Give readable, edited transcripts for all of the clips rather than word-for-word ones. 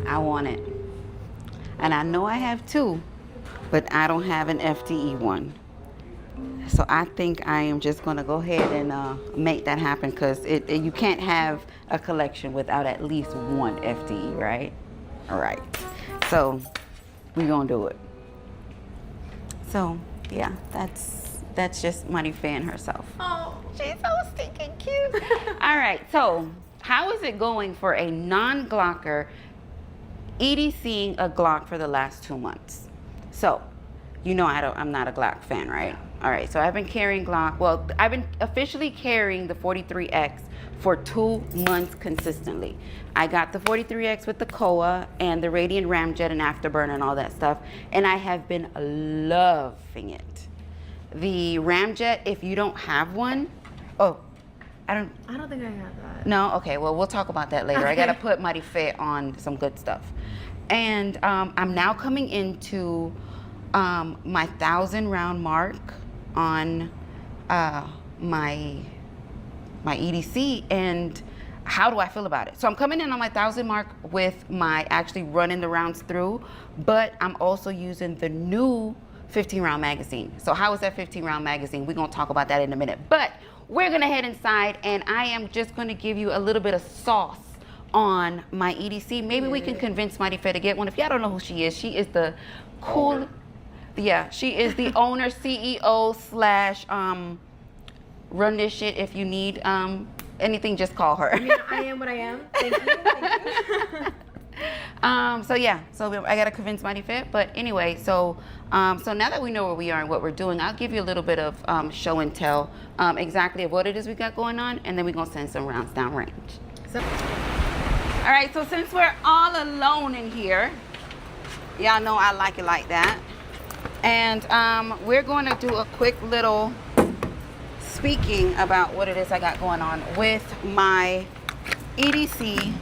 I want it. And I know I have two, but I don't have an FTE one. So I think I am just going to go ahead and make that happen, because you can't have a collection without at least one FTE, right? All right. So we're going to do it. So yeah, that's just Money Fan herself. Oh, She's so stinking cute. All right. So how is it going for a non-Glocker EDCing a Glock for the last 2 months? So, you know I'm not a Glock fan, right? All right, so I've been carrying Glock. Well, I've been officially carrying the 43X for 2 months consistently. I got the 43X with the Koa and the Radiant Ramjet and Afterburner and all that stuff, and I have been loving it. The Ramjet, if you don't have one, I don't think I have that. No? Okay, well, we'll talk about that later. Okay. I got to put Mighty Fit on some good stuff. And I'm now coming into my 1,000 round mark on my EDC, and how do I feel about it? So I'm coming in on my 1,000 mark with my actually running the rounds through, but I'm also using the new 15 round magazine. So how is that 15 round magazine? We're going to talk about that in a minute. But we're going to head inside, and I am just going to give you a little bit of sauce on my EDC. Maybe we can convince Mighty Fair to get one. If y'all don't know who she is the cool, yeah, she is the owner, CEO / run this shit. If you need anything, just call her. I mean, I am what I am. Thank you. So yeah, so I gotta convince Mighty Fit. But anyway, so now that we know where we are and what we're doing, I'll give you a little bit of show and tell exactly of what it is we got going on, and then we're gonna send some rounds down range. All right, so since we're all alone in here, y'all know I like it like that. And we're going to do a quick little speaking about what it is I got going on with my EDC,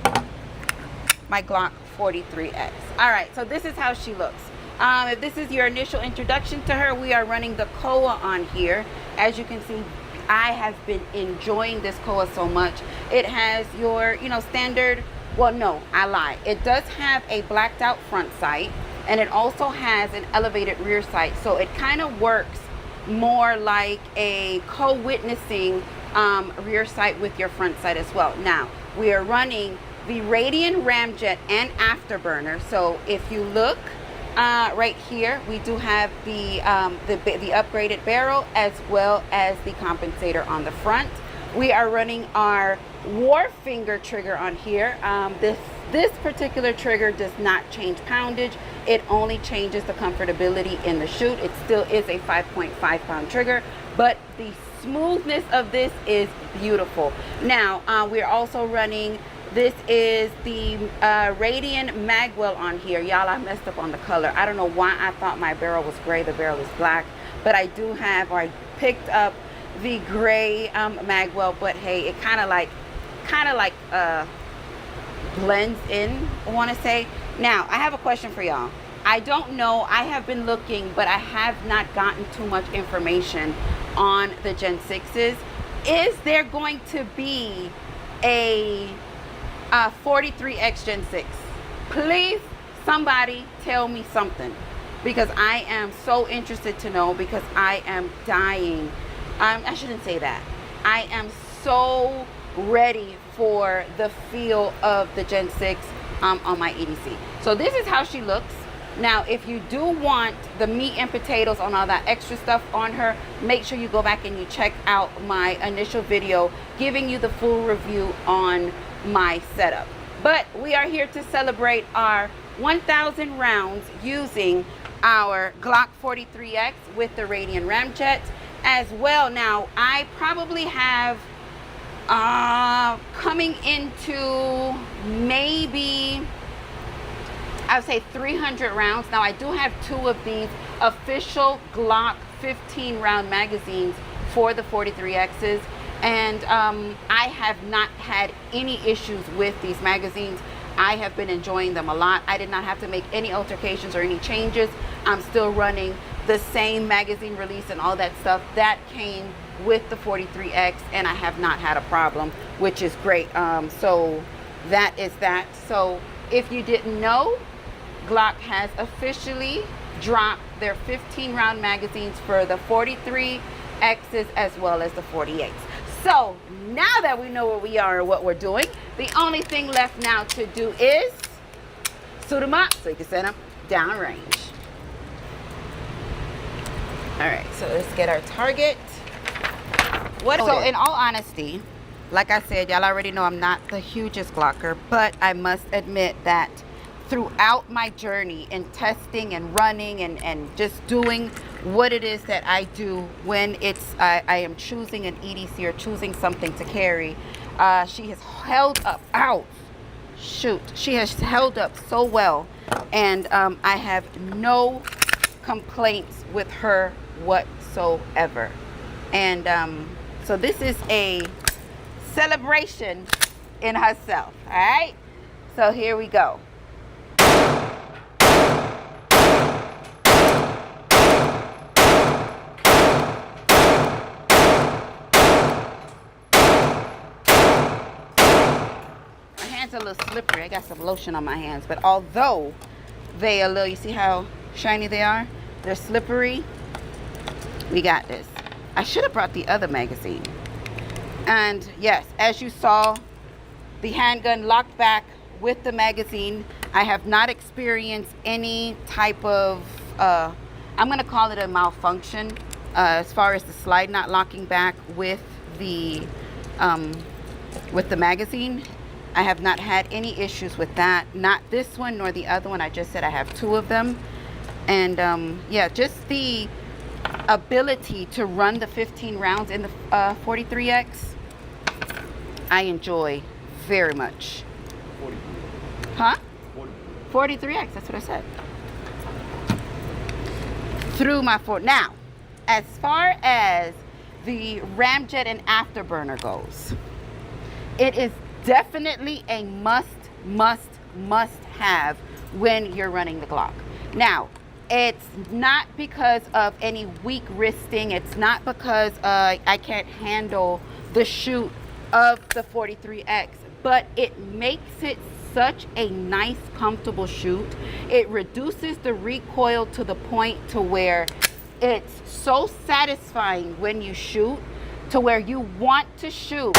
my Glock 43X. All right, so this is how she looks. If this is your initial introduction to her, we are running the Koa on here. As you can see, I have been enjoying this Koa so much. It has your, standard, well, no, I lie. It does have a blacked out front sight, and it also has an elevated rear sight. So it kind of works more like a co-witnessing rear sight with your front sight as well. Now, we are running the Radiant Ramjet and Afterburner. So if you look right here, we do have the upgraded barrel as well as the compensator on the front. We are running our Warfinger trigger on here. This particular trigger does not change poundage. It only changes the comfortability in the shoot. It still is a 5.5 pound trigger, but the smoothness of this is beautiful. Now, we're also running, this is the Radiant Magwell on here. Y'all, I messed up on the color. I don't know why I thought my barrel was gray. The barrel is black, but I do have, or I picked up the gray Magwell, but hey, it kind of like blends in, I want to say. Now, I have a question for y'all. I don't know, I have been looking, but I have not gotten too much information on the Gen 6s. Is there going to be a 43X Gen 6? Please, somebody tell me something, because I am so interested to know, because I am dying. I shouldn't say that. I am so ready for the feel of the Gen 6 on my EDC. So this is how she looks. Now, if you do want the meat and potatoes on all that extra stuff on her, make sure you go back and you check out my initial video giving you the full review on my setup. But we are here to celebrate our 1,000 rounds using our Glock 43X with the Radiant Ramjet as well. Now, I probably have coming into maybe, I would say 300 rounds. Now, I do have 2 of these official Glock 15 round magazines for the 43Xs, and I have not had any issues with these magazines. I have been enjoying them a lot. I did not have to make any altercations or any changes. I'm still running the same magazine release and all that stuff that came with the 43X, and I have not had a problem, which is great. So that is that. So if you didn't know, Glock has officially dropped their 15 round magazines for the 43Xs as well as the 48s. So now that we know where we are and what we're doing, the only thing left now to do is suit them up so you can send them downrange. All right, so let's get our target. So in all honesty, like I said, y'all already know I'm not the hugest Glocker, but I must admit that throughout my journey in testing and running and just doing what it is that I do when it's I am choosing an EDC or choosing something to carry, she has held up. She has held up so well, and I have no complaints with her whatsoever. And so this is a celebration in herself. All right, so here we go. A little slippery. I got some lotion on my hands, but although they are a little, you see how shiny they are? They're slippery. We got this. I should have brought the other magazine. And yes, as you saw, the handgun locked back with the magazine. I have not experienced any type of, I'm going to call it a malfunction as far as the slide not locking back with the magazine. I have not had any issues with that. Not this one nor the other one. I just said I have 2 of them. And yeah, just the ability to run the 15 rounds in the 43X, I enjoy very much. 43. Huh? 43X, that's what I said. Through my Now, as far as the ramjet and afterburner goes, it is definitely a must have when you're running the Glock. Now, it's not because of any weak wristing. It's not because I can't handle the shoot of the 43X, but it makes it such a nice, comfortable shoot. It reduces the recoil to the point to where it's so satisfying when you shoot, to where you want to shoot.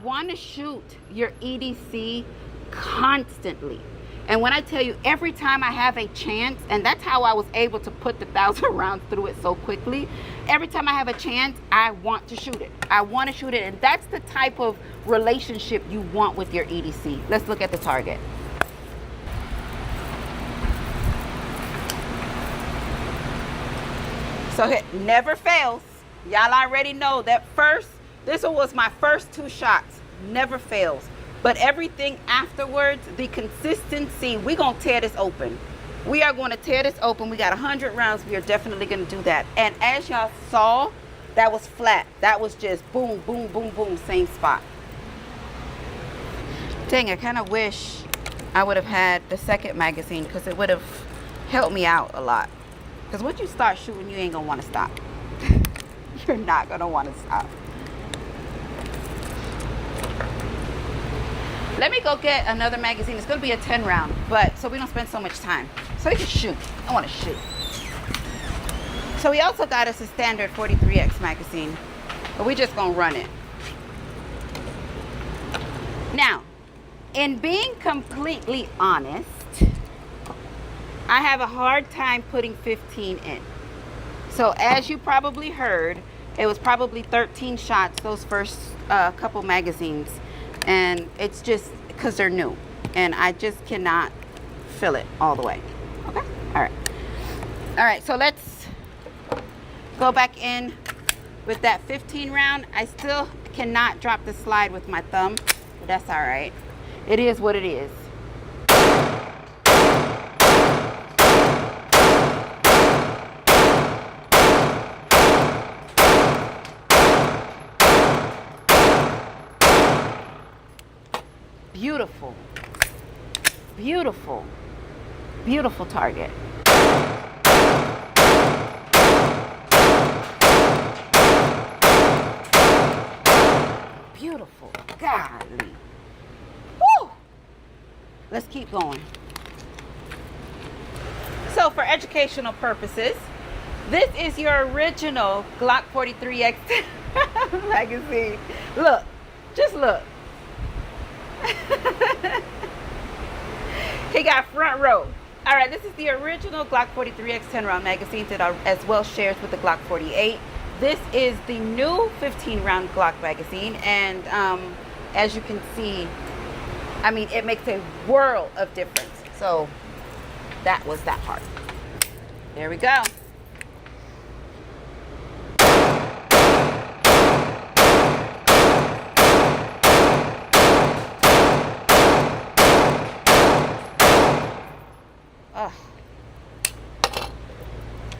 Want to shoot your EDC constantly. And when I tell you, every time I have a chance, and that's how I was able to put the 1,000 rounds through it so quickly, every time I have a chance, I want to shoot it. I want to shoot it, and that's the type of relationship you want with your EDC. Let's look at the target. So it never fails. Y'all already know that this one was my first 2 shots. Never fails. But everything afterwards, the consistency, we're going to tear this open. We are going to tear this open. We got 100 rounds. We are definitely going to do that. And as y'all saw, that was flat. That was just boom, boom, boom, boom, same spot. Dang, I kind of wish I would have had the second magazine, because it would have helped me out a lot. Because once you start shooting, you ain't going to want to stop. You're not going to want to stop. Let me go get another magazine. It's going to be a 10 round, but so we don't spend so much time. So we can shoot. I want to shoot. So we also got us a standard 43X magazine, but we just going to run it. Now, in being completely honest, I have a hard time putting 15 in. So as you probably heard, it was probably 13 shots, those first couple magazines. And it's just because they're new, and I just cannot fill it all the way. Okay, all right, so let's go back in with that 15 round. I still cannot drop the slide with my thumb, but that's all right. It is what it is. Beautiful, beautiful, beautiful target. Beautiful. Golly. Woo! Let's keep going. So for educational purposes, this is your original Glock 43X magazine. Look, just look. He got front row. All right, this is the original Glock 43X 10-round magazine that as well shares with the Glock 48. This is the new 15-round Glock magazine, and as you can see, I mean, it makes a world of difference. So that was that part. There we go.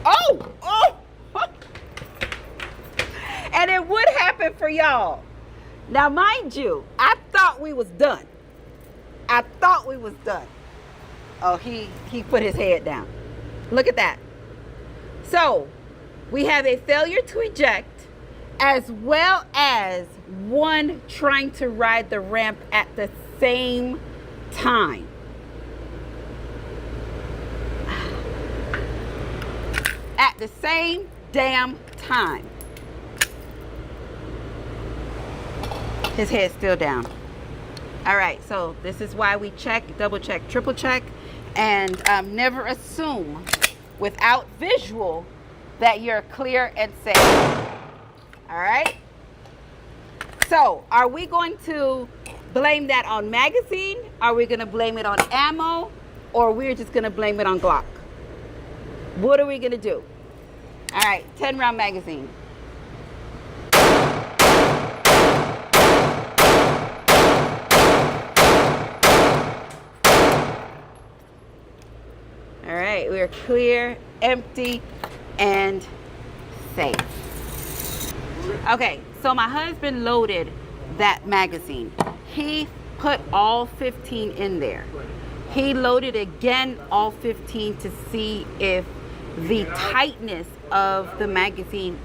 Oh! And it would happen for y'all. Now, mind you, I thought we was done. Oh, he put his head down. Look at that. So, we have a failure to eject, as well as one trying to ride the ramp at the same time. At the same damn time. His head's still down. All right, so this is why we check, double check, triple check, and never assume without visual that you're clear and safe. All right? So, are we going to blame that on magazine? Are we going to blame it on ammo? Or we're just going to blame it on Glock? What are we going to do? All right, 10-round magazine. All right, we're clear, empty, and safe. Okay, so my husband loaded that magazine. He put all 15 in there. He loaded again all 15 to see if the tightness of the magazine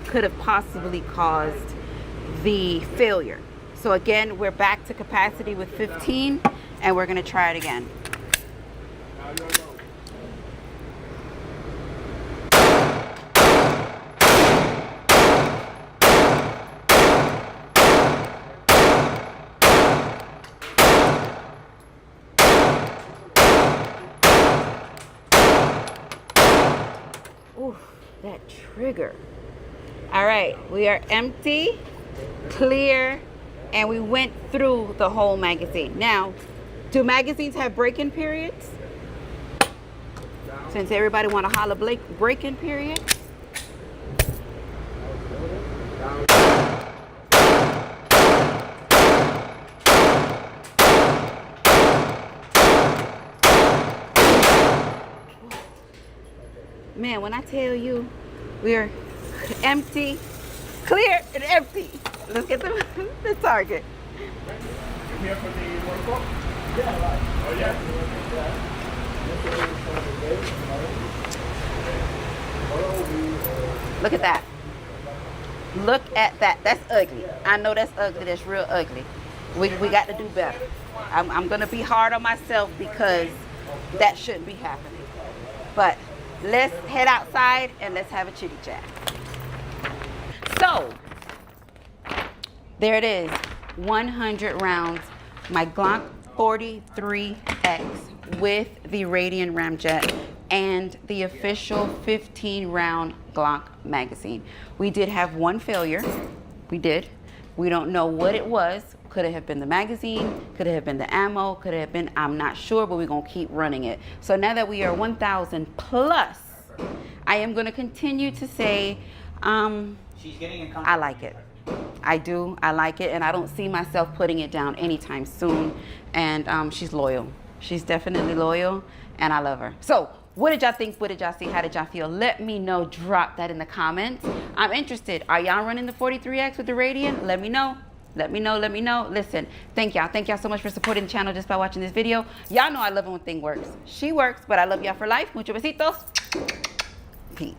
could have possibly caused the failure. So again, we're back to capacity with 15, and we're gonna try it again. Ooh, that trigger. All right, we are empty, clear, and we went through the whole magazine. Now, do magazines have break-in periods? Since everybody want to holler break-in period. Man, when I tell you we're empty, clear, and empty. Let's get the target. Here for the workout? Yeah, right. Oh, yeah? Look at that. Look at that. That's ugly. I know that's ugly. That's real ugly. We got to do better. I'm going to be hard on myself because that shouldn't be happening. But let's head outside and let's have a chitty chat. So, there it is. 100 rounds. My Glock 43X with the Radian Ramjet and the official 15-round Glock magazine. We did have one failure. We did. We don't know what it was. Could it have been the magazine? Could it have been the ammo? Could it have been, I'm not sure, but we're going to keep running it. So now that we are 1,000 plus, I am going to continue to say, I like it. I do. I like it. And I don't see myself putting it down anytime soon. And she's loyal. She's definitely loyal. And I love her. So what did y'all think? What did y'all see? How did y'all feel? Let me know. Drop that in the comments. I'm interested. Are y'all running the 43X with the Radian? Let me know. Let me know. Listen, thank y'all so much for supporting the channel just by watching this video. Y'all know I love it when thing works. She works, but I love y'all for life. Muchos besitos. Peace.